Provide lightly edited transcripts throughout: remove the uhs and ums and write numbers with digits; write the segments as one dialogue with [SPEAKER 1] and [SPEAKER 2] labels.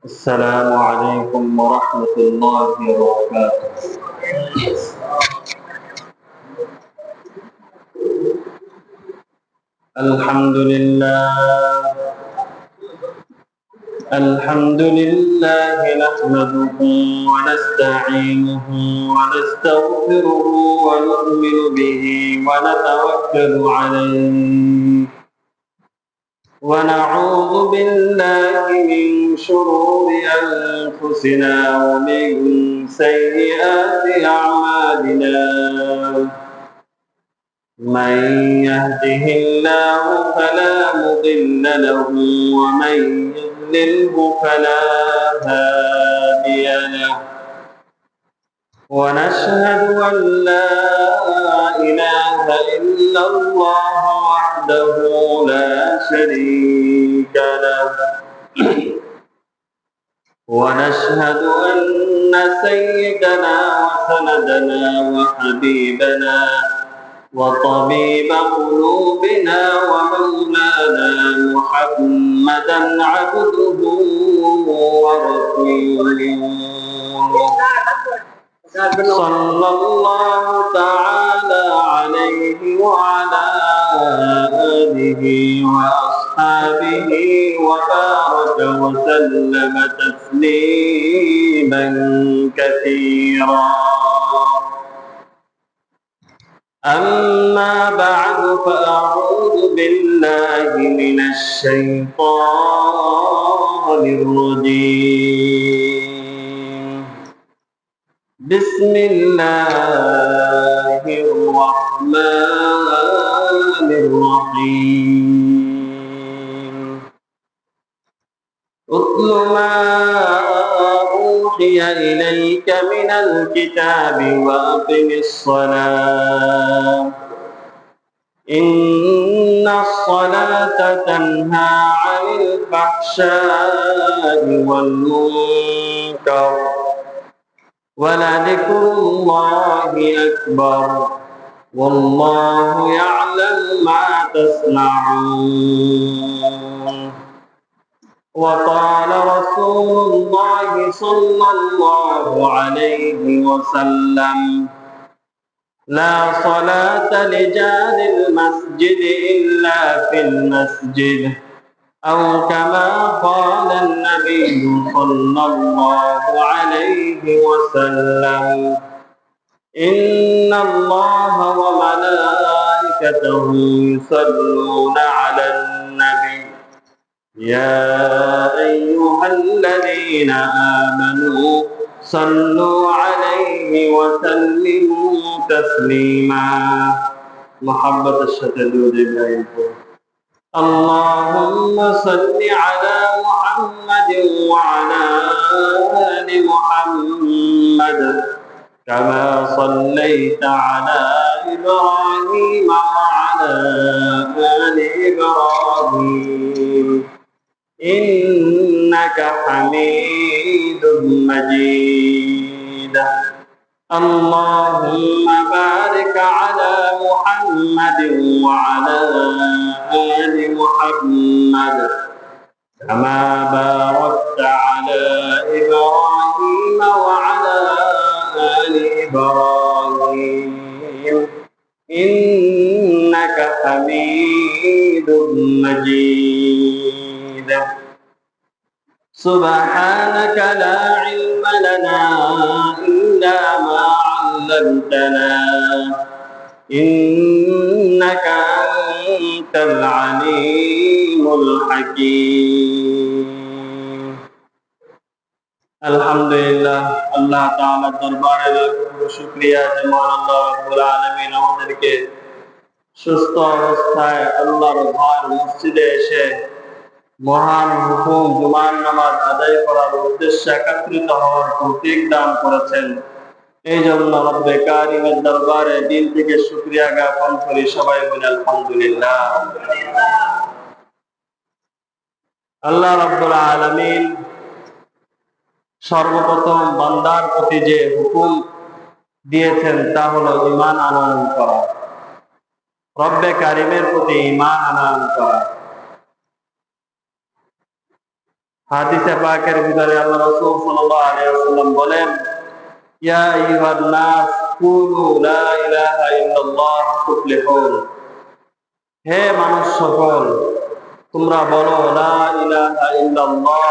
[SPEAKER 1] السلام عليكم ورحمة الله وبركاته. الحمد لله نحمده ونستعينه ونستغفره ونؤمن به ونتوكل عليه ونعوذ بالله من شرور أنفسنا ومن سيئات أعمالنا. من يهده الله فلا مضل له ومن يضلله فلا هادي له. ونشهد أن لا إله إلا الله وحده لا شريك له. ونشهد أن سيدنا وسندنا وحبيبنا وطبيب قلوبنا ومولانا محمدا عبده ورسوله صلى الله تعالى عليه وعلى آله وأصحابه وبارك وسلم تسليما كثيرا. أما بعد فأعوذ بالله من الشيطان الرجيم. بسم الله الرحمن الرحيم. اتل ما أوحي إليك من الكتاب وأقم الصلاة إن الصلاة تنهى عن الفحشاء والمنكر ولذكر الله أكبر والله يعلم ما تصنعون. وقال رسول الله صلى الله عليه وسلم: لا صلاة لجار المسجد إلا في المسجد، أو كما قال النبي صلى الله عليه وسلم: إن الله وملائكته يصلون على النبي يا أيها الذين آمنوا صلوا عليه وسلموا تسليما. محبة الشتدود إليكم. اللهم صل على محمد وعلى آل محمد كما صليت على إبراهيم وعلى آل إبراهيم إنك حميد مجيد. اللهم بارك على محمد وعلى آل محمد كما باركت على إبراهيم وعلى آل إبراهيم إنك حميد مجيد. سبحانك لا علم لنا إلا ما علمتنا إنك أنت العليم الحكيم. আলহামদুলিল্লাহ, আল্লাহ তাআলার দরবারে লাখো শুকরিয়া যে মহান আল্লাহ রাব্বুল আলামিন আমাদেরকে সুস্থ অবস্থায় আল্লাহর ঘর মসজিদে এসে মহান হুকুম জুমার নামাজ আদায় করার উদ্দেশ্যে একত্রিত হওয়ার তৌফিক দান করেছেন। এই জন্য রব্বে কারিমের দরবারে দিল থেকে শুকরিয়া জ্ঞাপন করি। সবাই বলি আলহামদুলিল্লাহ। আল্লাহ রাব্বুল আলামিন সর্বপ্রথম বান্দার প্রতি যে হুকুম দিয়েছেন তা হলো ঈমান আনয়ন করা, রব্বে কারিমের প্রতি ঈমান আনয়ন করা। হাদিসে পাকের ভিতরে আল্লাহ রাসূল সাল্লাল্লাহু আলাইহি ওয়াসাল্লাম বলেন, ইয়া আইয়ুহান নাস কুলু লা ইলাহা ইল্লাল্লাহ তুফলিহুন। হে মানুষ সকল, তোমরা বলো লা ইলাহা ইল্লাল্লাহ,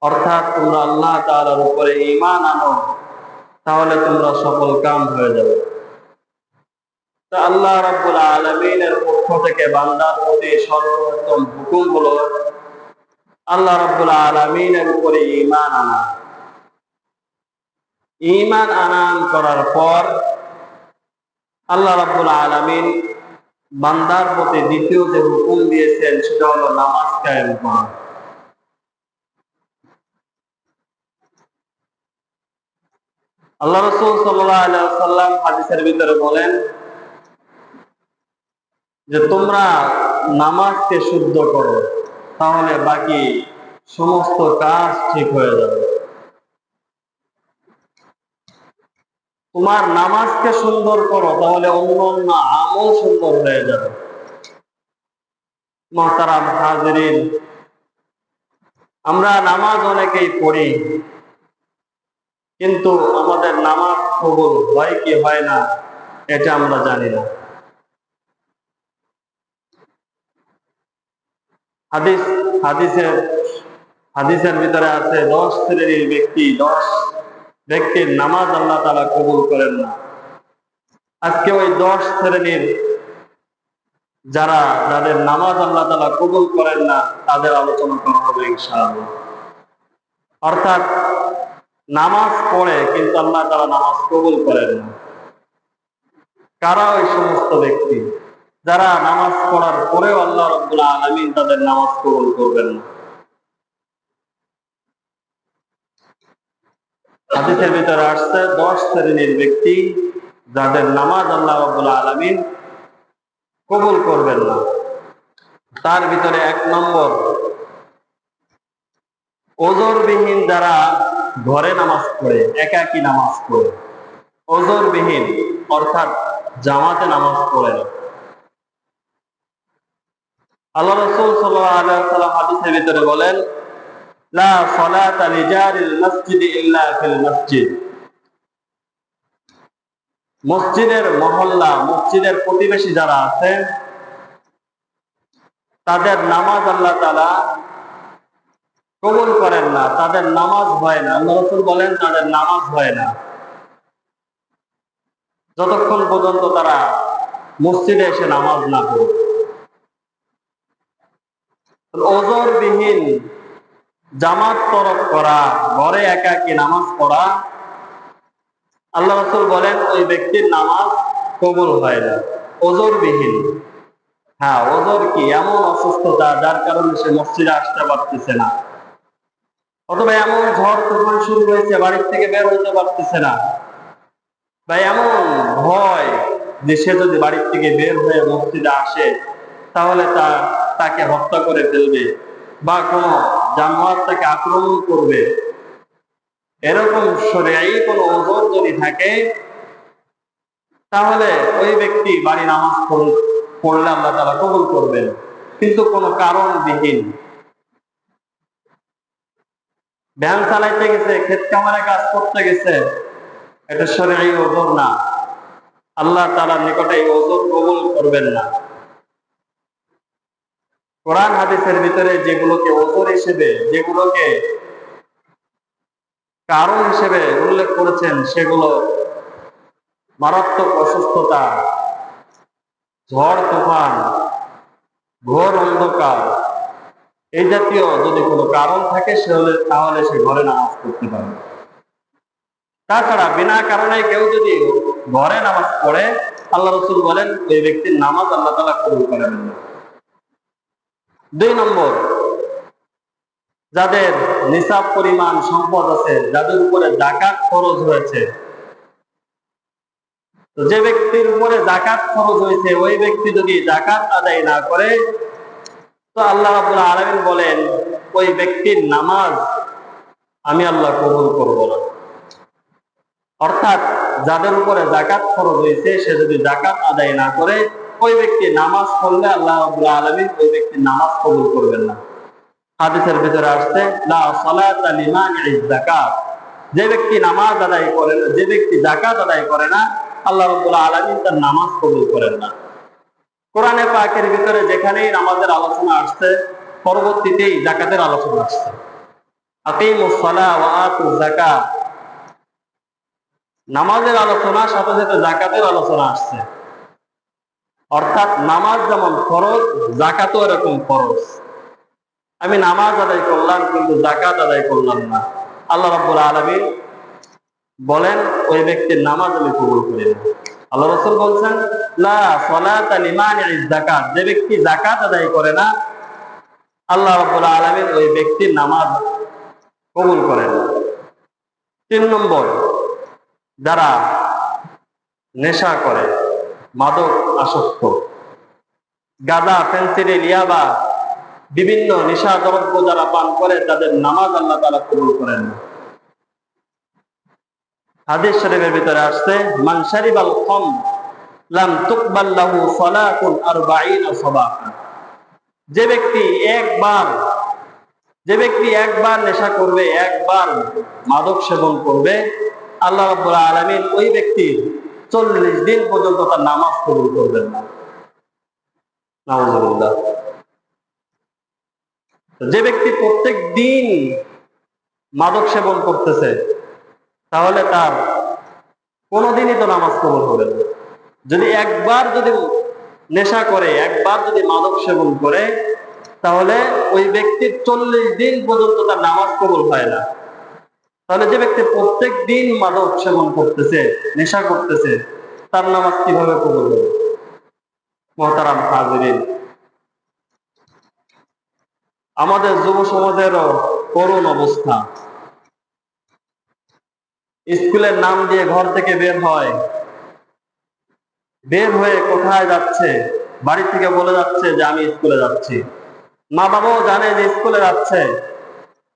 [SPEAKER 1] অর্থাৎ তোমরা আল্লাহ তাআলার উপরে ঈমান আনো, তাহলে তোমরা সফল কাম হয়ে যাবে। তো আল্লাহ রাব্বুল আলামিনের পক্ষ থেকে বান্দার প্রতি সর্বপ্রথম হুকুম হলো আল্লাহ রাব্বুল আলামিনের উপরে ঈমান আনা। ঈমান আনান করার পর আল্লাহ রাব্বুল আলামিন বান্দার প্রতি দ্বিতীয় যে হুকুম দিয়েছেন সেটা হলো নামাজ কায়েম করা। আল্লাহ রাসূল সাল্লাল্লাহু আলাইহি ওয়াসাল্লাম হাদিসের ভিতরে বলেন যে তোমরা নামাজকে শুদ্ধ করো, তাহলে বাকি সমস্ত কাজ ঠিক হয়ে যাবে। তোমার নামাজকে সুন্দর করো, তাহলে অন্যান্য আমল সুন্দর হয়ে যাবে। মুহতারাম হাজিরিন, আমরা নামাজ অনেকেই পড়ি, কিন্তু আমাদের নামাজ কবুল হয় কি হয় না এটা আমরা জানি না। হাদিসের ভিতরে আছে 10 শ্রেণীর ব্যক্তি, 10 ব্যক্তির নামাজ আল্লাহ তাআলা কবুল করেন না। আজকে ওই 10 শ্রেণীর যাদের নামাজ আল্লাহ তাআলা কবুল করেন না তাদের আলোচনা করা হবে ইনশাআল্লাহ। অর্থাৎ নামাজ পড়ে কিন্তু আল্লাহ তাআলা নামাজ কবুল করেন না। কারা ওই সমস্ত ব্যক্তি যারা নামাজ পড়ার পরেও আল্লাহ রাব্বুল আলামিন তাদের নামাজ কবুল করবেন না? হাদিসের ভিতরে আসছে 10 শ্রেণীর ব্যক্তি যাদের নামাজ আল্লাহ রাব্বুল আলামিন কবুল করবেন না। তার ভিতরে 1 নম্বর, ওজরবিহীন যারা ঘরে নামাজ পড়ে, একাকী নামাজ পড়ে, ওজরবিহীন অর্থাৎ জামাতে নামাজ পড়ে না। আল্লাহ রাসূল সাল্লাল্লাহু আলাইহি ওয়াসাল্লাম হাদিসের ভিতরে বলেন, লা সালাতা লিজারিল মসজিদ ইল্লা ফিল মসজিদ। মসজিদের মহল্লা, মসজিদের প্রতিবেশী যারা আছে তাদের নামাজ আল্লাহ তাআলা কবুল করেন না, তাদের নামাজ হয় না। আল্লাহ রাসূল বলেন তাদের নামাজ হয় না যতক্ষণ পর্যন্ত তারা মসজিদে এসে নামাজ না পড়ে। ওজরবিহীন জামাত তরক করা, ঘরে একাকী নামাজ পড়া, আল্লাহ রাসূল বলেন ওই ব্যক্তির নামাজ কবুল হয় না। ওজরবিহীন, হ্যাঁ ওজর কি? এমন অসুস্থতা যার কারণে সে মসজিদে আসতে পারতেছে না, অথবা এমন ঝড় তুফান শুরু হয়েছে বাড়ির থেকে বের হতে পারতেছে না, বা এমন ভয় যে সে যদি বাড়ির থেকে বের হয়ে মসজিদে আসে তাহলে তাকে হত্যা করে ফেলবে বা কোনো জানোয়ার তাকে আক্রমণ করবে, এরকম শরীয়ী কোনো ওজর যদি থাকে তাহলে ওই ব্যক্তি বাড়ি নামাজ পড়লে আল্লাহ তাআলা কবুল করবেন। কিন্তু কোনো কারণবিহীন ভ্যান চালাইতে গেছে, ক্ষেত খামারে কাজ করতে গেছে, এটা শরীয়ী ওজর না, আল্লাহ তাআলার নিকটে এই ওজর কবুল করবেন না। কোরআন হাদিসের ভিতরে যেগুলোকে ওজর হিসেবে, যেগুলোকে কারণ হিসেবে উল্লেখ করেছেন সেগুলো মারাত্মক অসুস্থতা, ঝড় তুফান, ঘোর অন্ধকার, এই জাতীয় যদি কোনো কারণ থাকে তাহলে সে ঘরে নামাজ পড়তে পারে। তাছাড়া বিনা কারণে কেউ যদি ঘরে নামাজ পড়ে, আল্লাহ রাসূল বলেন ওই ব্যক্তির নামাজ আল্লাহ তাআলা কবুল করেন না। 2 নম্বর, যাদের নিসাব পরিমাণ সম্পদ আছে, যাদের উপরে যাকাত খরচ হয়েছে, তো যে ব্যক্তির উপরে যাকাত খরচ হয়েছে ওই ব্যক্তি যদি যাকাত আদায় না করে তো আল্লাহ রাব্বুল আলামিন বলেন ওই ব্যক্তির নামাজ আমি আল্লাহ কবুল করব না। অর্থাৎ যাদের উপরে যাকাত খরচ হয়েছে সে যদি যাকাত আদায় না করে ওই ব্যক্তি নামাজ পড়লে আল্লাহ রাব্বুল আলামিন ওই ব্যক্তির নামাজ কবুল করবেন না। হাদিসের ভিতরে আসছে লা সালাতা লিমানি'জ যাকাত, যে ব্যক্তি নামাজ আদায় করে না, যে ব্যক্তি যাকাত আদায় করে না, আল্লাহ রাব্বুল আলামিন তার নামাজ কবুল করেন না। কোরআনে পাকের ভিতরে যেখানেই নামাজের আলোচনা আসছে, পরবর্তীতেই যাকাতের আলোচনা আসছে। আকিমুস সালাহ ওয়া আতুজ যাকাত, নামাজের আলোচনা সাথে সাথে যাকাতের আলোচনা আসছে। অর্থাৎ নামাজ যেমন ফরজ, যাকাতও এরকম ফরজ। আমি নামাজ আদায় করলাম কিন্তু যাকাত আদায় করলাম না, আল্লাহ রাব্বুল আলামিন বলেন ওই ব্যক্তির নামাজ আমি কবুল করি না। আল্লাহ রাসূল বলছেন লা সালাতা লিমানি'জ যাকাত, যে ব্যক্তি যাকাত আদায় করে না, আল্লাহ রাব্বুল আলামিন ওই ব্যক্তির নামাজ কবুল করেন না। 3 নম্বর, যারা নেশা করে, মাদক আসক্ত, গাঁজা, ফেন্সিডিল, ইয়াবা, বিভিন্ন নেশা দ্রব্য যারা পান করে, তাদের নামাজ আল্লাহ তাআলা কবুল করেন না। হাদিস শরীফের ভিতরে আসছে মান শারিবাল খামর লাম তুকবাল লাহু সালাতুন 40 সাবাহা, যে ব্যক্তি একবার নেশা করবে, একবার মাদক সেবন করবে, আল্লাহ রাব্বুল আলামিন ওই ব্যক্তির 40 দিন পর্যন্ত তার নামাজ কবুল করবেন না। নাউযুবিল্লাহ। যে ব্যক্তি প্রত্যেক দিন মাদক সেবন করতেছে, তাহলে তার কোনোদিনই তো নামাজ কবুল হবে না। যদি একবার নেশা করে, একবার যদি মাদক সেবন করে, তাহলে ওই ব্যক্তির 40 দিন পর্যন্ত তার নামাজ কবুল হয় না। তাহলে যে ব্যক্তি প্রত্যেক দিন মাদক সেবন করতেছে, নেশা করতেছে, তার নামাজ কিভাবে কবুল হবে? মুহতারাম হাজিরিন, আমাদের যুব সমাজেরও করুণ অবস্থা। স্কুলের নাম দিয়ে ঘর থেকে বের হয়ে কোথায় যাচ্ছে, বাড়ি থেকে বলে যাচ্ছে যে আমি স্কুলে যাচ্ছি। মা বাবাও জানে যে স্কুলে যাচ্ছে,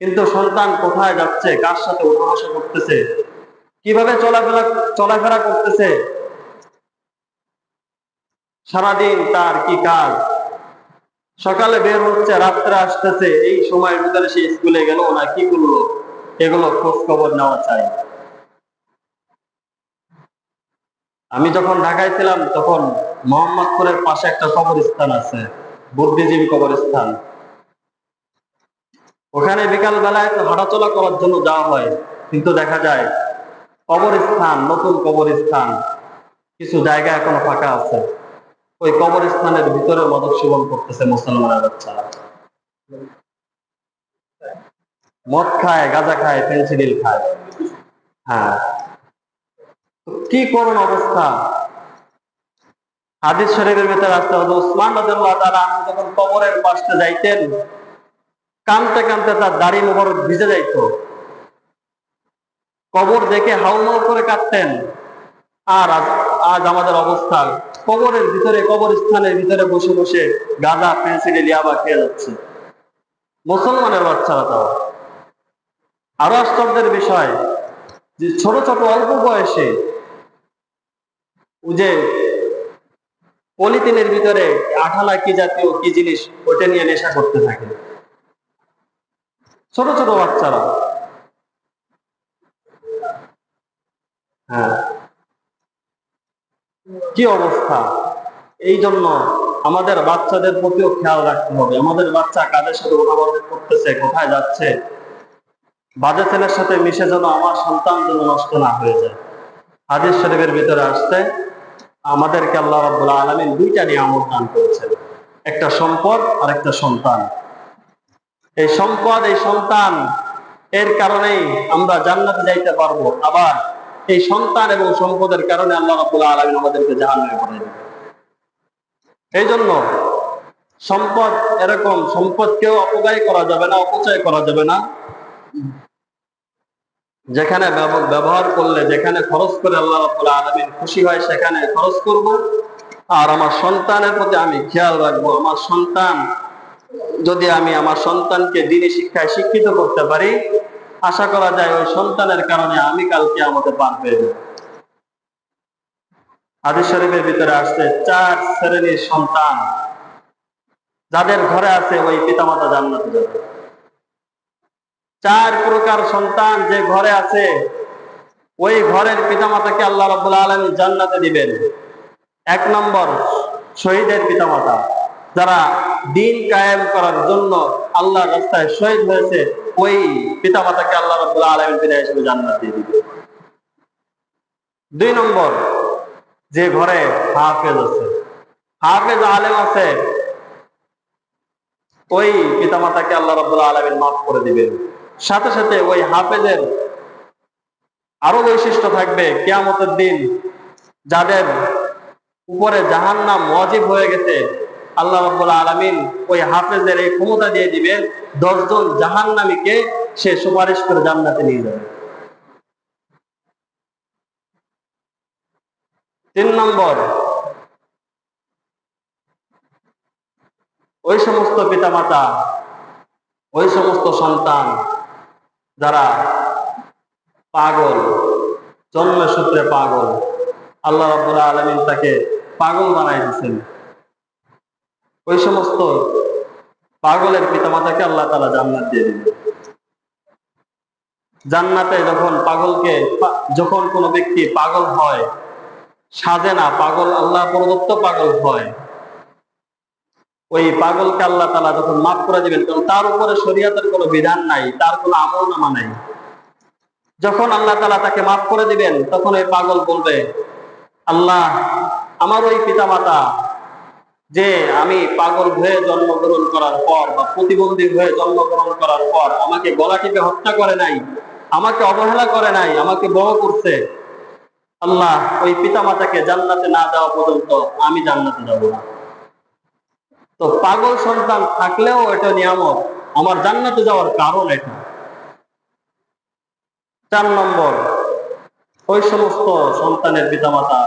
[SPEAKER 1] কিন্তু সন্তান কোথায় যাচ্ছে, কার সাথে উঠা বসা করতেছে, কিভাবে চলাফেরা করতেছে, সারাদিন তার কি কাজ, সকালে বের হচ্ছে, রাত্রে আসতেছে, এই সময়ের ভিতরে সে স্কুলে গেল না কি করলো, এগুলো খোঁজ খবর নেওয়া চাই। আমি যখন ঢাকায় ছিলাম, তখন মোহাম্মদপুরের পাশে একটা কবরস্থান আছে, বুদ্ধিজীবী কবরস্থান। ওখানে বিকাল বেলায় তো হাঁটাচলা করার জন্য যাওয়া হয়, কিন্তু দেখা যায় কবরস্থান, নতুন কবরস্থান, কিছু জায়গা এখনো ফাঁকা আছে। ওই কবরস্থানের ভিতরে মাদক সেবন করতেছে মুসলমানের বাচ্চারা। মদ খায়, গাঁজা খায়, ফেন্সিডিল খায়। হ্যাঁ, কি করুন অবস্থা। হাদিস শরীফের ভিতরে আসতে হযরত উসমান রাদিয়াল্লাহু তাআলা আনহু যখন কবরের পাশে যাইতেন, কাঁদতে কাঁদতে তার দাড়ি মোবারক ভিজে যাইত। কবর দেখে হাউমাউ করে কাঁদতেন। আর আজ আমাদের অবস্থা, কবরের ভিতরে, কবরস্থানের ভিতরে বসে বসে গাঁজা, ফেন্সিডিল, ইয়াবা খেয়ে যাচ্ছে মুসলমানের বাচ্চারা। তাও আরো আশ্চর্যের বিষয় যে ছোট ছোট অল্প বয়সে যে পলিথিনের ভিতরে আঠালা কি জাতীয় কি জিনিস, ওটা নিয়ে নেশা করতে থাকে ছোট ছোট বাচ্চারা। হ্যাঁ, কি অবস্থা। এই জন্য আমাদের বাচ্চাদের প্রতিও খেয়াল রাখতে হবে। আমাদের বাচ্চা কাদের সাথে ওঠাবসা করতেছে, কোথায় যাচ্ছে, বাজে ছেলের সাথে মিশে যেন আমার সন্তান যেন নষ্ট না হয়ে যায়। হাদিস শরীফের ভিতরে আসছে আমাদেরকে আল্লাহ রাব্বুল আলামিন 2টা নিয়ামত দান করেছেন, একটা সম্পদ আর একটা সন্তান। এই সম্পদ, এই সন্তান এর কারণেই আমরা জান্নাতে যাইতে পারবো, আবার এই সন্তান এবং সম্পদের কারণে আল্লাহ রাব্বুল আলামিন আমাদেরকে জাহান্নামে পাঠাই দেবেন। এই জন্য সম্পদ, এরকম সম্পদকেও অপব্যয় করা যাবে না, অপচয় করা যাবে না। যেখানে ব্যবহার করলে, যেখানে খরচ করে আল্লাহ রাব্বুল আলামিন খুশি হয়, সেখানে খরচ করব। আর আমার সন্তানের প্রতি আমি খেয়াল রাখবো। আমার সন্তান, যদি আমি আমার সন্তানকে দ্বীনি শিক্ষায় শিক্ষিত করতে পারি, আশা করা যায় ওই সন্তানের কারণে আমি কালকে আমাদের পার পেয়ে যাব। হাদিস শরীফের ভিতরে আসছে 4 শ্রেণীর সন্তান যাদের ঘরে আছে ওই পিতামাতা জান্নাতে যাবে। চার প্রকার সন্তান যে ঘরে আছে ওই ঘরের পিতামাতাকে আল্লাহ রাব্বুল আলামিন জান্নাতে দিবেন। এক নম্বর, শহীদের পিতামাতা, যারা দিন কায়েম করার জন্য আল্লাহর রাস্তায় শহীদ হয়েছে, ওই পিতামাতাকে আল্লাহ রাব্বুল আলামিন পিতা হিসেবে জান্নাত দিয়ে দিবেন। দুই নম্বর, যে ঘরে হাফেজ আছে, হাফেজ আলেম আছে, ওই পিতামাতাকে আল্লাহ রাব্বুল আলামিন মাফ করে দিবেন। সাথে সাথে ওই হাফেজের আরো বৈশিষ্ট্য থাকবে, কিয়ামতের দিন যাদের উপরে জাহান্নাম ওয়াজিব হয়ে গেছে, আল্লাহ রাব্বুল আলামিন ওই হাফেজের এই ক্ষমতা দিয়ে দিবেন, 10 জন জাহান্নামীকে সে সুপারিশ করে জান্নাতে নিয়ে যাবে। 3 নম্বর, ওই সমস্ত পিতামাতা, ওই সমস্ত সন্তান যারা পাগল, জন্মসূত্রে পাগল, আল্লাহ রাব্বুল আলামিন তাকে পাগল বানাই দিয়েছেন, ওই সমস্ত পাগলের পিতামাতাকে আল্লাহ তাআলা জান্নাত দিয়ে দিবেন। জান্নাতে যখন কোনো ব্যক্তি পাগল হয়, সাজে না, পাগল আল্লাহ প্রদত্ত পাগল হয়, ওই পাগলকে আল্লাহ তাআলা যখন মাফ করে দিবেন, কারণ তার উপরে শরীয়তের কোনো বিধান নাই, তার কোনো আমলনামা নাই, যখন আল্লাহ তাআলা তাকে মাফ করে দিবেন, তখন ওই পাগল বলবে, আল্লাহ, আমার ওই পিতামাতা যে আমি পাগল হয়ে জন্মগ্রহণ করার পর বা প্রতিবন্ধী হয়ে জন্মগ্রহণ করার পর আমাকে গলা টিপে হত্যা করে নাই, আমাকে অবহেলা করে নাই, আমাকে বড় করছে, আল্লাহ, ওই পিতামাতাকে জান্নাতে না দেওয়া পর্যন্ত আমি জান্নাতে যাব না। তো পাগল সন্তান থাকলেও এটা নিয়ামত, আমার জান্নাতে যাওয়ার কারণ এটা। 4 নম্বর, ওই সমস্ত সন্তানের পিতামাতা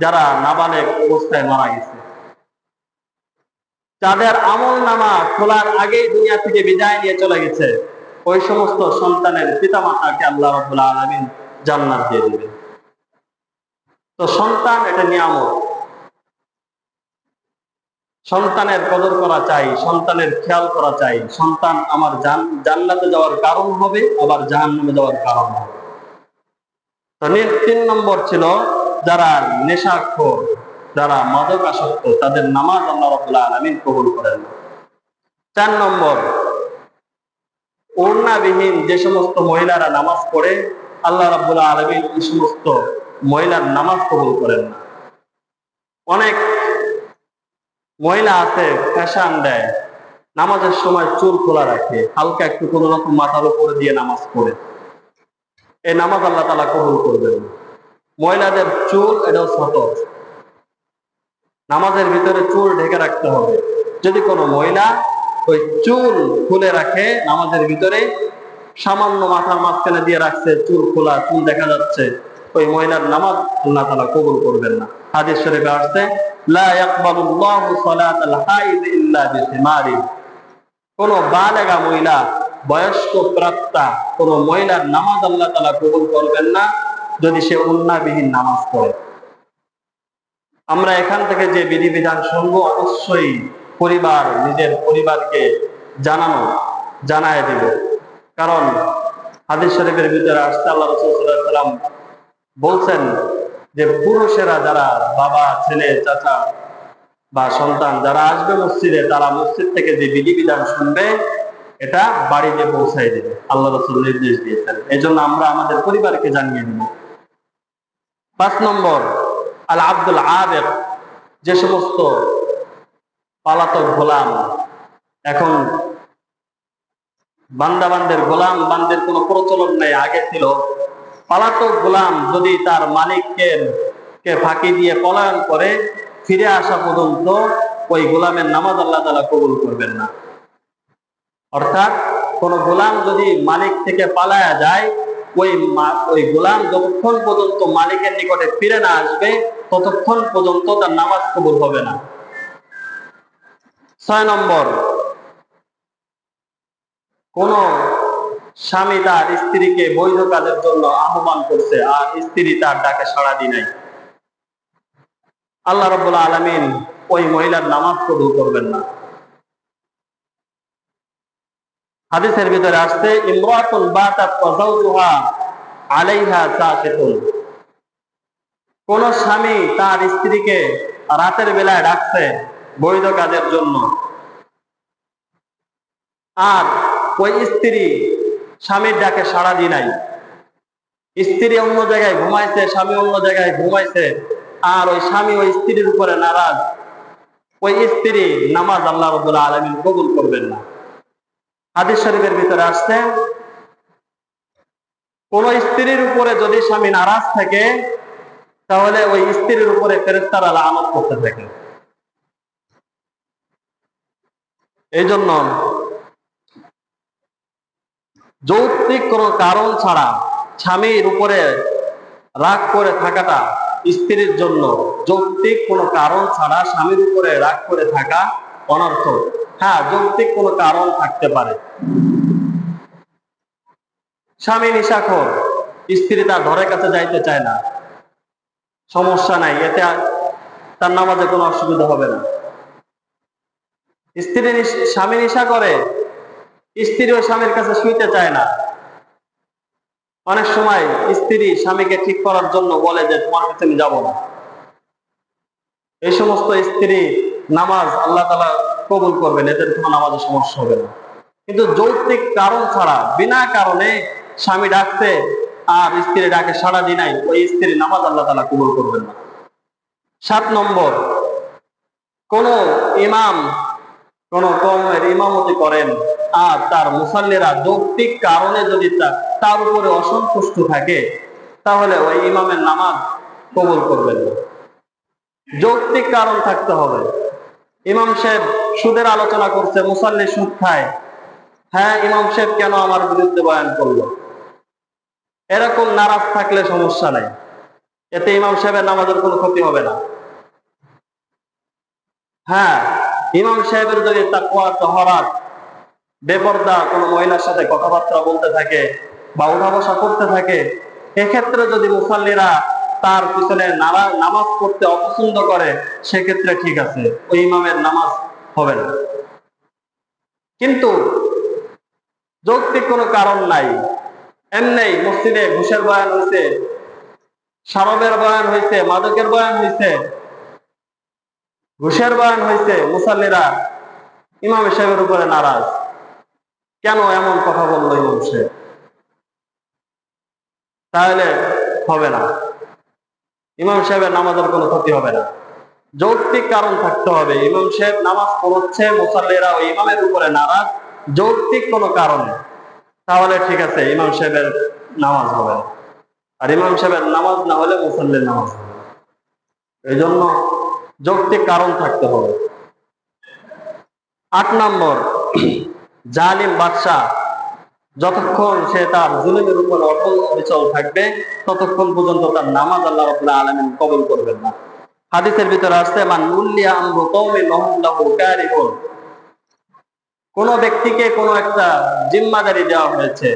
[SPEAKER 1] যারা নাবালেগ অবস্থায় মারা গেছে, যাদের আমল নামা খোলার আগেই দুনিয়া থেকে বিদায় নিয়ে চলে গেছে, ওই সমস্ত সন্তানের পিতামাতাকে আল্লাহ রাব্বুল আলামিন জান্নাত দিয়ে দিবেন। তো সন্তান এটা নিয়ামত, সন্তানের কদর করা চাই, সন্তানের খেয়াল করা চাই। সন্তান আমার জান্নাতে যাওয়ার কারণ হবে, আবার জাহান্নামে যাওয়ার কারণ হবে। তো 3 নম্বর ছিল যারা নেশাখোর, যারা মাদকাসক্ত, তাদের নামাজ আল্লাহ রাব্বুল আলামিন কবুল করেন না। 4 নম্বর, ওড়নাবিহীন যে সমস্ত মহিলারা নামাজ পড়ে, আল্লাহ রাব্বুল আলামিন এই সমস্ত মহিলার নামাজ কবুল করেন না। অনেক মহিলা আছে ফ্যাশন দেয়, নামাজের সময় চুল খোলা রাখে, হালকা একটু কোনো রকম মাথার উপরে দিয়ে নামাজ পড়ে, এই নামাজ আল্লাহ তাআলা কবুল করবেন না। মহিলাদের চুল এটাও সতত, নামাজের ভিতরে চুল ঢেকে রাখতে হবে। যদি কোনো মহিলা ওই চুল খুলে রাখে নামাজের ভিতরে, সামান্য মাথার মাঝখানে দিয়ে রাখছে, চুল খোলা, চুল দেখা যাচ্ছে, ওই মহিলার নামাজ আল্লাহ তাআলা কবুল করবেন না। হাদিস শরীফে আসছে, লা ইয়াকবালুল্লাহু সালাতাল হাইদ ইল্লা বিখিমারিন, কোন বালেগা মহিলা, বয়স্ক প্রাপ্তা কোন মহিলার নামাজ আল্লাহ তাআলা কবুল করবেন না যদি সে ওড়নাবিহীন নামাজ পড়ে। আমরা এখান থেকে যে বিধিবিধান শুনবো, অবশ্যই নিজের পরিবারকে জানায় দিব। কারণ হাদিস শরীফের ভিতরে আসছে, আল্লাহ রাসূল সাল্লাল্লাহু আলাইহি ওয়াসাল্লাম বলছেন যে পুরুষেরা, যারা বাবা, ছেলে, চাচা বা সন্তান যারা আসবে মসজিদে, তারা মসজিদ থেকে যে বিধিবিধান শুনবে এটা বাড়িতে পৌঁছায় দেবে, আল্লাহ রাসূল নির্দেশ দিয়েছেন। এজন্য আমরা আমাদের পরিবারকে জানিয়ে দিব। 5 নম্বর, আল আব্দুল আবেদ, যে সমস্ত পালাতক গোলাম, এখন বান্দাবান্দের গোলাম বান্দের কোনো প্রচলন নেই, আগে ছিল। পালাতক গোলাম যদি তার মালিককে ফাঁকি দিয়ে পলায়ন করে, ফিরে আসা পর্যন্ত ওই গোলামের নামাজ আল্লাহ তাআলা কবুল করবেন না। অর্থাৎ কোন গোলাম যদি মালিক থেকে পালায়া যায়, ওই গোলাম যতক্ষণ পর্যন্ত মালিকের নিকটে ফিরে না আসবে, ততক্ষণ পর্যন্ত তার নামাজ কবুল হবে না। 6 নম্বর, কোন স্বামী তার স্ত্রীকে বৈধ কাজের জন্য আহ্বান করছে আর স্ত্রী তার ডাকে সাড়া দি নাই, আল্লাহ রাব্বুল আলামিন ওই মহিলার নামাজ কবুল করবেন না। হাদিসের ভিতরে আসছে ইমরাতুন বাতাত ওয়া যাওজুহা আলাইহা সাকিতুন, কোন স্বামী তার স্ত্রীকে রাতের বেলায় ডাকছে বৈধ কাজের জন্য, আর ওই স্ত্রী স্বামীর ডাকে সাড়া দি নাই, স্ত্রী অন্য জায়গায় ঘুমাইছে, স্বামী অন্য জায়গায় ঘুমাইছে, আর ওই স্বামী ওই স্ত্রীর উপরে নারাজ, ওই স্ত্রী নামাজ আল্লাহ রাব্বুল আলামিন কবুল করবেন না। হাদিস শরীফের ভিতরে আসছে কোন স্ত্রীর উপরে যদি স্বামী নারাজ থাকে তাহলে ওই স্ত্রীর উপরে ফেরেশতারা লানত করতে থাকে। এই জন্য যৌক্তিক কোন কারণ ছাড়া স্বামীর উপরে রাগ করে থাকাটা স্ত্রীর জন্য, যৌক্তিক কোন কারণ ছাড়া স্বামীর উপরে রাগ করে থাকা অনর্থক। হ্যাঁ, যৌক্তিক কোন কারণ থাকতে পারে। স্বামী নেশাখোর, স্ত্রী তার ঘরের কাছে যাইতে চায় না, সমস্যা নাই, এতে তার নামাজে কোনো অসুবিধা হবে না। স্বামী নেশা করে, স্ত্রীও স্বামীর কাছে শুইতে চায় না। অনেক সময় স্ত্রী স্বামীকে ঠিক করার জন্য বলে যে তোমার কাছে আমি যাবো না। এই সমস্ত স্ত্রী নামাজ আল্লাহ তাআলা কবুল করবেন, এদের কোনো নামাজের সমস্যা হবে না। কিন্তু যৌক্তিক কারণ ছাড়া বিনা কারণে স্বামী ডাকছে আর স্ত্রী ডাকে সাড়া দি নাই, ওই স্ত্রীর নামাজ আল্লাহ তাআলা কবুল করবেন না। 7 নম্বর, কোন ইমাম কোন কওমের ইমামতি করেন আর তার মুসাল্লিরা যৌক্তিক কারণে যদি তার উপরে অসন্তুষ্ট থাকে তাহলে ওই ইমামের নামাজ কবুল করবেন না। যৌক্তিক কারণ থাকতে হবে। ইমাম সাহেব সুদের আলোচনা করছে, মুসাল্লি সুদ খায়, হ্যাঁ ইমাম সাহেব কেন আমার বিরুদ্ধে বয়ান করলো, এরকম নারাজ থাকলে সমস্যা নাই, এতে ইমাম সাহেবের নামাজের কোনো ক্ষতি হবে না। হ্যাঁ, ইমাম সাহেবের যদি তাকওয়া তাহারাত, বেপরদা কোনো মহিলার সাথে কথাবার্তা বলতে থাকে বা উঠা বসা করতে থাকে, এক্ষেত্রে যদি মুসাল্লিরা তার পিছনে নামাজ পড়তে অপছন্দ করে সেক্ষেত্রে ঠিক আছে, ওই ইমামের নামাজ হবে না। কিন্তু যৌক্তিক কোনো কারণ নাই, এমনি মসজিদে ঘুষের বয়ান হয়েছে, শারাবের বয়ান হয়েছে, মাদকের বয়ান হয়েছে, ঘুষের বয়ান হয়েছে, মুসাল্লিরা ইমাম সাহেবের উপরে নারাজ, কেন এমন কথা বললো ইমাম সাহেব, তাহলে হবে না, ইমাম সাহেবের নামাজের কোনো ক্ষতি হবে না। যৌক্তিক কারণ থাকতে হবে, ইমাম সাহেব নামাজ পড়ছে, মুসাল্লিরা ওই ইমামের উপরে নারাজ, যৌক্তিক কোনো কারণে, তাহলে ঠিক আছে, ইমাম সাহেবের নামাজ হবে না। আর ইমাম সাহেবের নামাজ না হলে মুসাল্লির নামাজ হবে না। এই জন্য যৌক্তিক কারণ থাকতে হবে। 8 নম্বর, জালিম বাদশা যতক্ষণ সে তার জুলুমের উপর অটল অবিচল থাকবে ততক্ষণ পর্যন্ত তার নামাজ আল্লাহ রাব্বুল আলামিন কবুল করবেন না। হাদিসের ভিতরে আসছে মান উল্লিয়া আমরু কওমিন ওয়া হুম লাহু কারিহুন, কোন ব্যক্তিকে কোন একটা জিম্মাদারি দেওয়া হয়েছে,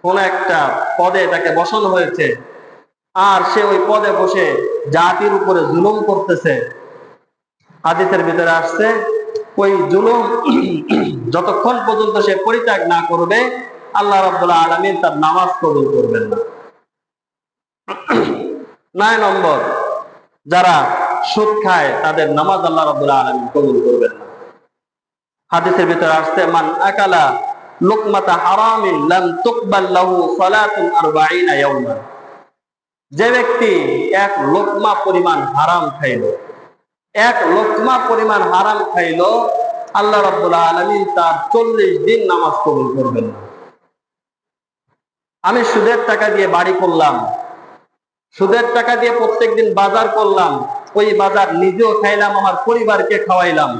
[SPEAKER 1] কোন একটা পদে তাকে বসানো হয়েছে, আর সে ওই পদে বসে জাতির উপরে জুলুম করতেছে, হাদিসের ভিতরে আসছে ওই জুলুম যতক্ষণ পর্যন্ত সে পরিত্যাগ না করবে আল্লাহ রাব্বুল আলামিন তার নামাজ কবুল করবেন না। 9 নম্বর, যারা সুদ খায় তাদের নামাজ আল্লাহ রাব্বুল আলামিন কবুল করবেন না। হাদিসের ভিতরে আসছে মান আকালা লুকমাতা হারামিন লাম তুকবাল লাহু সালাতুন 40 ইয়াওমান, যে ব্যক্তি এক লোকমা পরিমাণ হারাম খাইল, এক লোকমা পরিমাণ হারাম খাইল, আল্লাহ রাব্বুল আলামিন তার 40 দিন নামাজ কবুল করবেন না। আমি সুদের টাকা দিয়ে বাড়ি করলাম, সুদের টাকা দিয়ে প্রত্যেকদিন বাজার করলাম, ওই বাজার নিজেও খাইলাম, আমার পরিবারকে খাওয়াইলাম,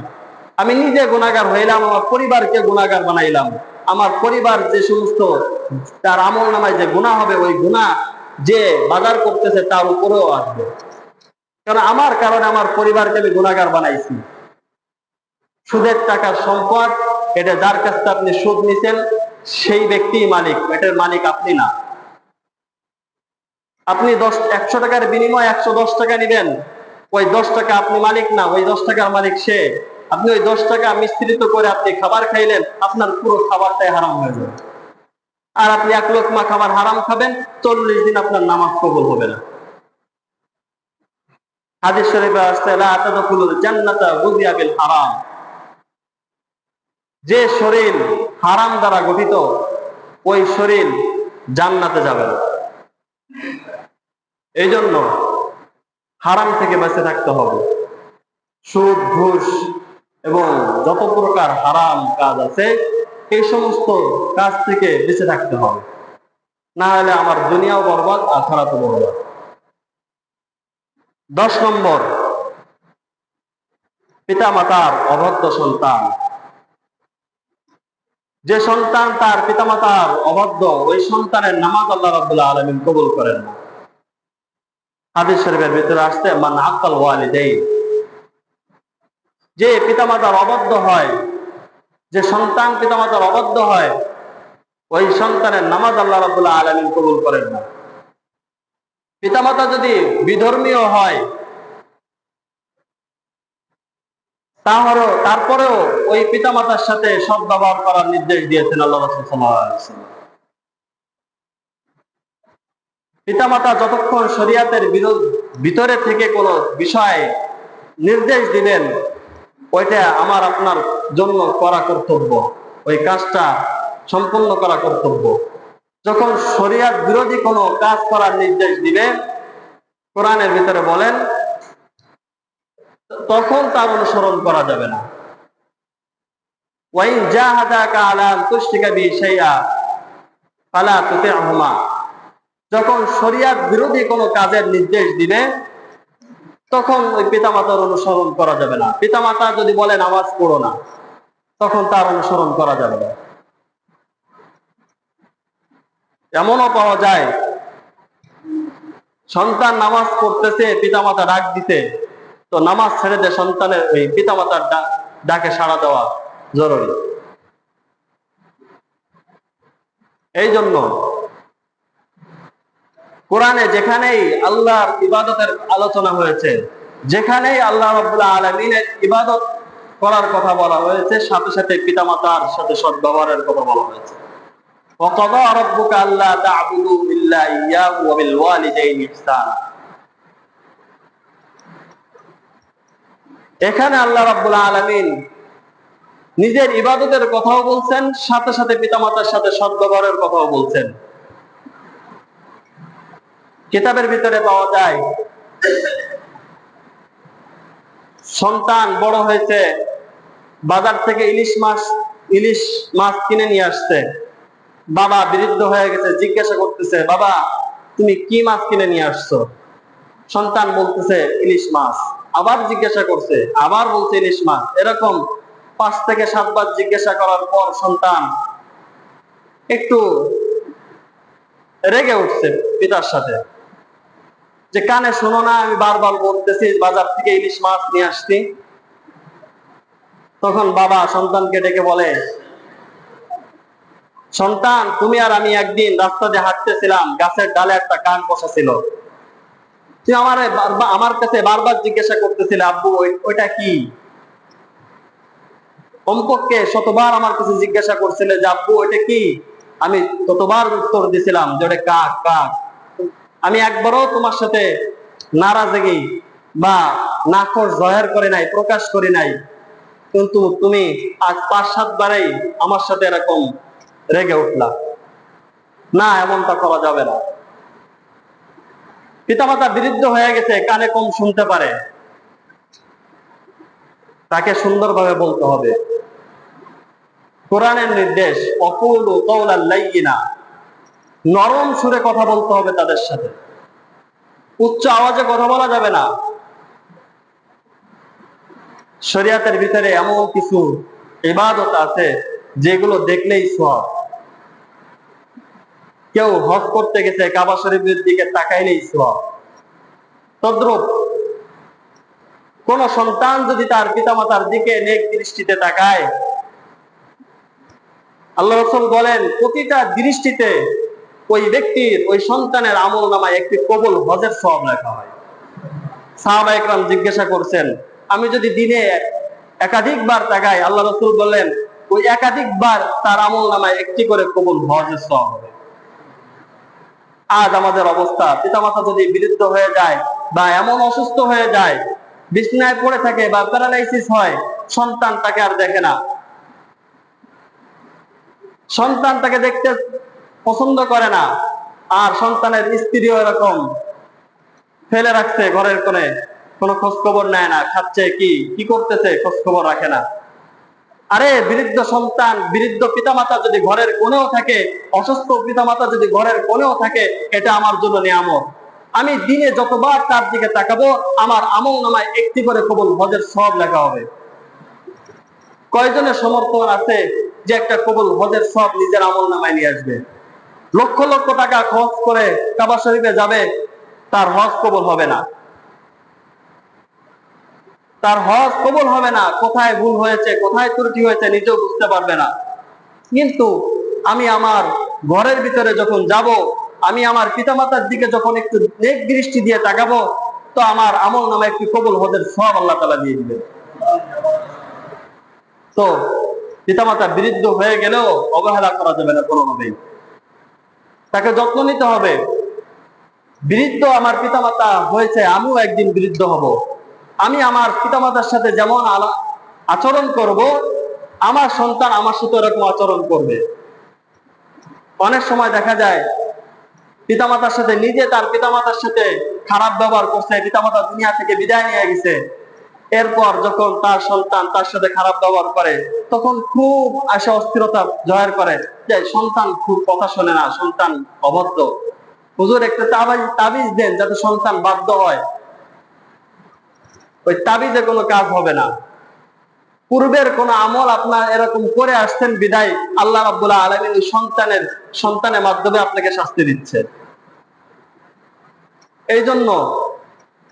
[SPEAKER 1] আমি নিজে গুনাহগার হইলাম, আমার পরিবারকে গুনাহগার বানাইলাম, আমার পরিবার যে সমস্ত তার আমল নামায় যে গুনাহ হবে ওই গুনাহ যে বাজার করতেছে তার উপরেও আসবে, কারণ আমার কারণে আমার পরিবারকে আমি গুনাহগার বানাইছি। সুদের টাকার সম্পদ, এটা যার কাছ থেকে আপনি সুদ নিছেন সেই ব্যক্তিই মালিক, এটার মালিক আপনি না। আপনি 100 টাকার বিনিময়ে 110 টাকা নিবেন, ওই 10 টাকা আপনি মালিক না, ওই 10 টাকার মালিক সে। আপনি ওই 10 টাকা মিশ্রিত করে আপনি খাবার খাইলেন, আপনার পুরো খাবারটাই হারাম হয়ে যাবে। আর আপনি 1 লোকমা খাবার হারাম খাবেন, 40 দিন আপনার নামাজ কবুল হবে না। হাদিস শরীফে আসছে লা তাদখুলুল জান্নাতা গুযিয়া বিল হারাম। যে শরীর হারাম দ্বারা গঠিত, ওই শরীর জান্নাতে যাবে না। এই জন্য হারাম থেকে বেঁচে থাকতে হবে। সুদ, ঘুষ এবং যত প্রকার হারাম কাজ আছে, এই সমস্ত কাজ থেকে বেঁচে থাকতে হবে, না হলে আমার দুনিয়াও বরবাদ, আখিরাতও বরবাদ। 10 নম্বর, পিতামাতার অবাধ্য সন্তান। যে সন্তান তার পিতামাতার অবাধ্য, ওই সন্তানের নামাজ আল্লাহ রাব্বুল আলামিন কবুল করেন না। হাদিস শরীফের ভিতরে আসছে মান আক্কাল ওয়ালিদাইন। যে পিতামাতার অবাধ্য হয়, যে সন্তান পিতামাতার অবাধ্য হয়, ওই সন্তানের নামাজ আল্লাহ রাব্বুল আলামিন কবুল করেন না। পিতামাতা যদি বিধর্মীয় হয়, তারপরেও ওই পিতামাতার সাথে সদ্ব্যবহার করার নির্দেশ দিয়েছেন আল্লাহ রাসূল সাল্লাল্লাহু আলাইহি ওয়াসাল্লাম। পিতামাতা যতক্ষণ শরীয়তের ভিতরে থেকে কোনো বিষয় নির্দেশ দিবেন, ওইটা আমার আপনার জন্য করা কর্তব্য, ওই কাজটা সম্পূর্ণ করা কর্তব্য। যখন শরীয়ত বিরোধী কোনো কাজ করার নির্দেশ দিবে, কোরআনের ভিতরে বলেন, তখন তার অনুসরণ করা যাবে না। ওয়াইন জাহাদাকা আলা আন তুশরিকা বি শাইআ ফালা তুতি'হুমা। যখন শরীয়ত বিরোধী কোনো কাজের নির্দেশ দিবে, তখন ওই পিতামাতার অনুসরণ করা যাবে না। পিতামাতা যদি বলে নামাজ পড়ো না, তখন তার অনুসরণ করা যাবে না। এমনও পাওয়া যায়, সন্তান নামাজ পড়তেছে, পিতামাতা ডাক দিতে, তো নামাজ ছেড়ে দিয়ে সন্তানের ওই পিতামাতার ডাকে সাড়া দেওয়া জরুরি। এই জন্য কোরআনে যেখানেই আল্লাহর ইবাদতের আলোচনা হয়েছে, যেখানেই আল্লাহ রাব্বুল আলামিনের ইবাদত করার কথা বলা হয়েছে, সাথে সাথে পিতামাতার সাথে সদ্ব্যবহারের কথা বলা হয়েছে। ওয়াকাদা রাব্বুকা আল্লা তা'বুদু ইল্লা ইয়্যাহু ওয়া বিল ওয়ালিদাইনি ইহসানা। এখানে আল্লাহ রাব্বুল আলামিন নিজের ইবাদতের কথাও বলছেন, সাথে সাথে পিতামাতার সাথে সদ্ব্যবহারের কথাও বলছেন। কিতাবের ভিতরে পাওয়া যায়, সন্তান বড় হয়েছে, বাজার থেকে ইলিশ মাছ কিনে নিয়ে আসছে, বাবা বৃদ্ধ হয়ে গেছে, জিজ্ঞাসা করতেছে, বাবা তুমি কি মাছ কিনে নিয়ে আসছো? সন্তান বলতেছে ইলিশ মাছ। আবার জিজ্ঞাসা করছে, আবার বলছে ইলিশ মাছ। এরকম 5 থেকে 7 বার জিজ্ঞাসা করার পর সন্তান একটু রেগে উঠছে পিতার সাথে, যে কানে শোনো না, আমি বারবার বলতেছি বাজার থেকে ইলিশ মাছ নিয়ে আসছি। তখন বাবা সন্তানকে ডেকে বলে, সন্তান তুমি আর আমি একদিন রাস্তা দিয়ে হাঁটতেছিলাম, গাছের ডালে একটা কাক বসা ছিল, তুমি আমার কাছে বারবার জিজ্ঞাসা করতেছিলে আব্বু ওইটা কি? কমপক্ষে শতবার আমার কাছে জিজ্ঞাসা করছিলে যে আব্বু ওইটা কি? আমি ততবার উত্তর দিছিলাম যে ওটা কাক কাক। আমি একবারও তোমার সাথে নারাজগি বা নাখোশ জয়ের করে নাই, প্রকাশ করি নাই, কিন্তু তুমি আজ 5-7 বারেই আমার সাথে এরকম রেগে উঠলা। না, এমনটা করা যাবে না। পিতামাতা বিরুদ্ধ হয়ে গেছে, কানে কম শুনতে পারে, তাকে সুন্দরভাবে বলতে হবে। কোরআনের নির্দেশ অকুলু কওলাল লাইয়িনা, নরম সুরে কথা বলতে হবে তাদের সাথে, উচ্চ আওয়াজে কথা বলা যাবে না। শরীয়তের ভিতরে এমন কিছু ইবাদত আছে যেগুলো দেখলেই সওয়াব। কেউ হজ করতে গেছে, কাবা শরীফের দিকে তাকাইলেই সওয়াব। তদ্রূপ কোন সন্তান যদি তার পিতামাতার দিকে নেক দৃষ্টিতে তাকায়, আল্লাহ রাসূল বলেন প্রতিটা দৃষ্টিতে ওই ব্যক্তির, ওই সন্তানের আমলনামায় একটি কবুল হজের সওয়াব লেখা হয়। সাহাবায়ে কেরাম জিজ্ঞাসা করছেন, আমি যদি দিনে একাধিকবার তাকায়, আল্লাহ রাসূল বললেন ওই একাধিকবার তার আমল নামায় একটি করে কবুল হজের সওয়াব হবে। আজ আমাদের অবস্থা, পিতামাতা যদি বিরুদ্ধ হয়ে যায় বা এমন অসুস্থ হয়ে যায়, বিছানায় পড়ে থাকে বা প্যারালাইসিস হয়, সন্তান তাকে আর দেখে না, সন্তান তাকে দেখতে পছন্দ করে না। আর সন্তানের স্ত্রীও এরকম ফেলে রাখছে ঘরের কোণে, কোনো খোঁজ খবর নেয় না, খাচ্ছে কি করতেছে খোঁজ খবর রাখে না। আরে বৃদ্ধ সন্তান, বৃদ্ধ পিতামাতা যদি ঘরের কোণেও থাকে, অসুস্থ পিতামাতা যদি ঘরের কোণেও থাকে, এটা আমার জন্য নিয়ামত। আমি দিনে যতবার তার দিকে তাকাবো, আমার আমল নামায় একটি করে কবুল হজের সওয়াব লেখা হবে। কয়জনের সমর্থন আছে যে একটা কবুল হজের সওয়াব নিজের আমল নামায় নিয়ে আসবে? লক্ষ লক্ষ টাকা খরচ করে কাবা শরীফে যাবে, তার হজ কবুল হবে না, তার হজ কবুল হবে না। কোথায় ভুল হয়েছে, কোথায় ত্রুটি হয়েছে নিজেও বুঝতে পারবে না। কিন্তু আমি আমার ঘরের ভিতরে যখন যাব, আমি আমার পিতামাতার দিকে যখন একটু নেক দৃষ্টি দিয়ে তাকাবো, তো আমার আমল নামে একটি কবুল হজের সওয়াব আল্লাহ তাআলা দিয়ে দিবেন। তো পিতামাতা বৃদ্ধ হয়ে গেলেও অবহেলা করা যাবে না কোনোভাবেই, তাকে যত্ন নিতে হবে। বৃদ্ধ আমার পিতামাতা হয়েছে, আমিও একদিন বৃদ্ধ হব। আমি আমার পিতামাতার সাথে যেমন আচরণ করব, আমার সন্তান আমার সাথে এরকম আচরণ করবে। অনেক সময় দেখা যায় পিতামাতার সাথে, নিজে তার পিতামাতার সাথে খারাপ ব্যবহার করছে, পিতামাতা দুনিয়া থেকে বিদায় নিয়ে গেছে, এরপর যখন তার সন্তান তার সাথে খারাপ ব্যবহার করে, তখন খুব আশা অস্থিরতা জয়ের করে যে সন্তান খুব কথা শোনে না, সন্তান অভদ্র, হুজুর একটা তাবিজ দেন যাতে সন্তান বাধ্য হয়। ওই তাবিজে কোনো কাজ হবে না। পূর্বের কোন আমল আপনার এরকম করে আসছেন বিদায় আল্লাহ রাব্বুল আলামিন সন্তানের মাধ্যমে আপনাকে শাস্তি দিচ্ছে। এই জন্য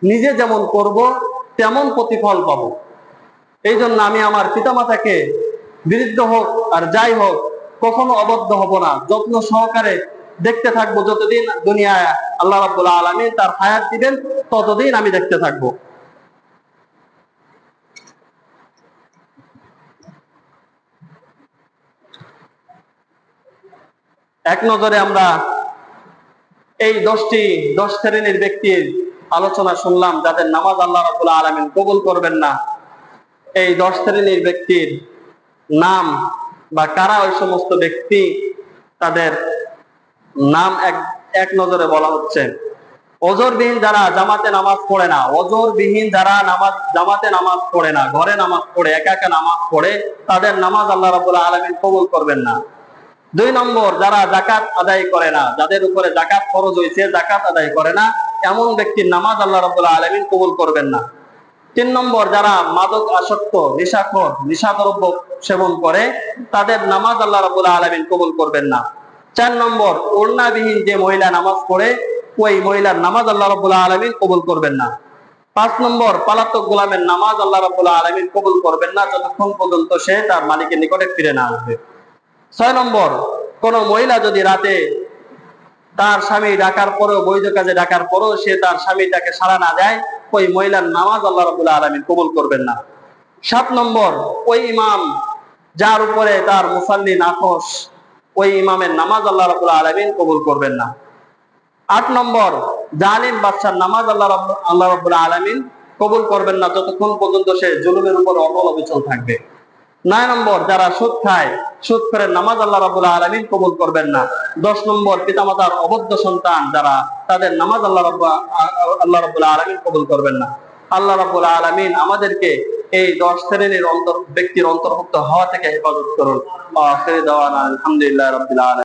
[SPEAKER 1] নিজে যেমন করব তেমন প্রতিফল পাবো। এই জন্য আমি আমার পিতামাতাকে বৃদ্ধ হোক আর যাই হোক কখনো অবদ্ধ হব না, যত্ন সহকারে দেখতে থাকবো। যতদিন দুনিয়ায় আল্লাহ রাব্বুল আলামিন তার হায়াত দিবেন, ততদিন আমি দেখতে থাকবো। এক নজরে আমরা এই 10 শ্রেণীর ব্যক্তির আলোচনা শুনলাম, যাদের নামাজ আল্লাহ রাব্বুল আলামিন কবুল করবেন না। এই 10 শ্রেণীর ব্যক্তির নাম বা কারা ওই সমস্ত ব্যক্তি, তাদের নাম এক নজরে বলা হচ্ছে। ওজরবিহীন যারা জামাতে নামাজ পড়ে না, ওজরবিহীন যারা জামাতে নামাজ পড়ে না, ঘরে নামাজ পড়ে, একা একা নামাজ পড়ে, তাদের নামাজ আল্লাহ রাব্বুল আলামিন কবুল করবেন না। 2 নম্বর, যারা যাকাত আদায় করে না, যাদের উপরে যাকাত ফরজ হয়েছে যাকাত আদায় করে না, এমন ব্যক্তির নামাজ আল্লাহ রাব্বুল আলামিন কবুল করবেন না। 3 নম্বর, যারা মাদক আসক্ত, নেশাখোর, নেশাদ্রব্য সেবন করে, তাদের নামাজ আল্লাহ রাব্বুল আলামিন কবুল করবেন না। 4 নম্বর, ওড়নাবিহীন যে মহিলা নামাজ পড়ে, ওই মহিলার নামাজ আল্লাহ রাব্বুল আলামিন কবুল করবেন না। 5 নম্বর, পলাতক গোলামের নামাজ আল্লাহ রাব্বুল আলামিন কবুল করবেন না যতক্ষণ পর্যন্ত সে তার মালিকের নিকটে ফিরে না আসবে। 6 নম্বর, কোন মহিলা যদি রাতে তার স্বামী ডাকার পরেও, বৈধ কাজে ডাকার পরেও সে তার স্বামীটাকে সাড়া না দেয়, ওই মহিলার নামাজ আল্লাহ রাব্বুল আলামিন কবুল করবেন না। 7 নম্বর, ওই ইমাম যার উপরে তার মুসাল্লি নাখোশ, ওই ইমামের নামাজ আল্লাহ রাব্বুল আলামিন কবুল করবেন না। 8 নম্বর, জালিম বাদশার নামাজ আল্লাহ রাব্বুল আলামিন কবুল করবেন না যতক্ষণ পর্যন্ত সে জুলুমের উপর অটল অবিচল থাকবে। 9 নম্বর, যারা সুদ খায়, সুদখোরের নামাজ আল্লাহ রাব্বুল আলামিন কবুল করবেন না। 10 নম্বর, পিতামাতার অবদ্ধ সন্তান যারা, তাদের নামাজ আল্লাহ রাব্বুল আলামিন কবুল করবেন না। আল্লাহ রাব্বুল আলামিন আমাদেরকে এই 10 শ্রেণীর ব্যক্তির অন্তর্ভুক্ত হওয়া থেকে হেফাজত করুন। আখির দাওয়ানা আলহামদুলিল্লাহি রাব্বিল আলামিন।